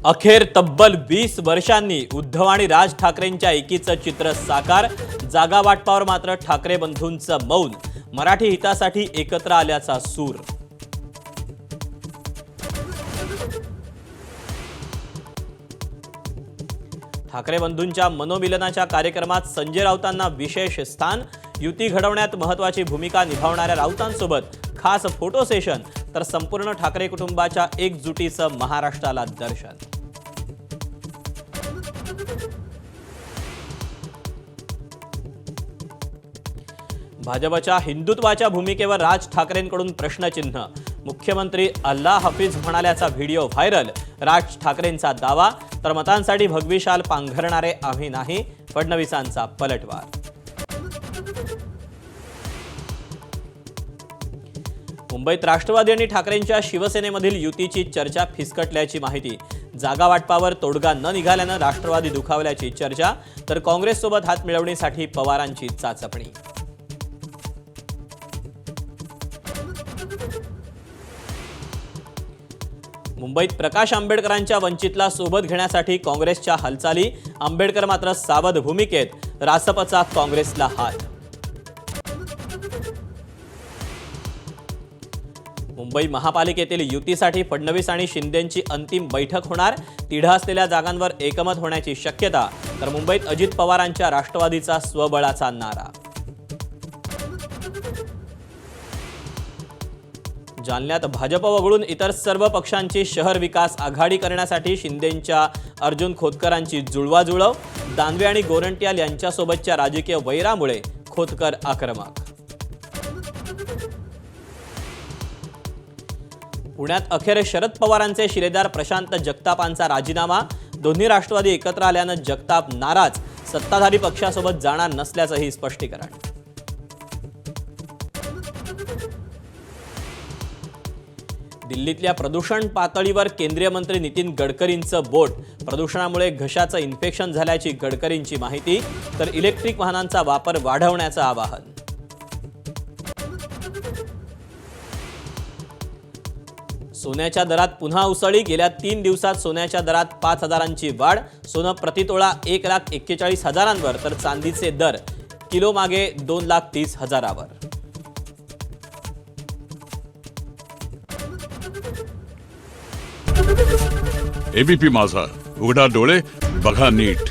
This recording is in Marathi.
अखेर तब्बल 20 वर्षांनी उद्धव आणि राज ठाकरेंच्या एकीचं चित्र साकार। जागा वाटपावर मात्र ठाकरे बंधूंचं मौन। मराठी हितासाठी एकत्र आल्याचा सूर। ठाकरे बंधूंच्या मनोमिलनाच्या कार्यक्रमात संजय राऊतांना विशेष स्थान। युती घडवण्यात महत्त्वाची भूमिका निभावणाऱ्या राऊतांसोबत खास फोटो सेशन, तर संपूर्ण ठाकरे कुटुंबाच्या एकजुटीचं महाराष्ट्राला दर्शन। भाजपच्या हिंदुत्वाच्या भूमिकेवर राज ठाकरेंकडून प्रश्नचिन्ह। मुख्यमंत्री अल्लाह हाफिज म्हणाल्याचा व्हिडिओ व्हायरल। राज ठाकरेंचा दावा, तर मतांसाठी भगवी शाल पांघरणारे आम्ही नाही, फडणवीसांचा पलटवार। मुंबईत राष्ट्रवादी आणि ठाकरेंच्या शिवसेनेमधील युतीची चर्चा फिसकटल्याची माहिती। जागा वाटपावर तोडगा न निघाल्यानं राष्ट्रवादी दुखावल्याची चर्चा, तर काँग्रेससोबत हात मिळवणीसाठी पवारांची चाचपणी। मुंबईत प्रकाश आंबेडकरांच्या वंचितला सोबत घेण्यासाठी काँग्रेसच्या हालचाली। आंबेडकर मात्र सावध भूमिकेत। रासपचा काँग्रेसला हात। मुंबई महापालिकेतील युतीसाठी फडणवीस आणि शिंदेंची अंतिम बैठक होणार। तिढा असलेल्या जागांवर एकमत होण्याची शक्यता, तर मुंबईत अजित पवारांच्या राष्ट्रवादीचा स्वबळाचा नारा। जालन्यात भाजप वगळून इतर सर्व पक्षांची शहर विकास आघाडी करण्यासाठी शिंदेंच्या अर्जुन खोतकरांची जुळवाजुळव। दानवे आणि गोरंट्याल यांच्यासोबतच्या राजकीय वैरामुळे खोतकर आक्रमक। पुण्यात अखेर शरद पवारांचे शिलेदार प्रशांत जगतापांचा राजीनामा। दोन्ही राष्ट्रवादी एकत्र आल्यानं जगताप नाराज। सत्ताधारी पक्षासोबत जाणार नसल्याचंही स्पष्टीकरण। दिल्लीतल्या प्रदूषण पातळीवर केंद्रीय मंत्री नितीन गडकरींचं बोट। प्रदूषणामुळे घशाचं इन्फेक्शन झाल्याची गडकरींची माहिती, तर इलेक्ट्रिक वाहनांचा वापर वाढवण्याचं आवाहन। सोन्याच्या दरात पुन्हा उसळी। गेल्या 3 दिवसात सोन्याच्या दरात 5,000ची वाढ। सोनं प्रतितोळा 1,41,000वर, तर चांदीचे दर किलो मागे 2,30,000वर। एबीपी माझा, उघडा डोळे बघा नीट।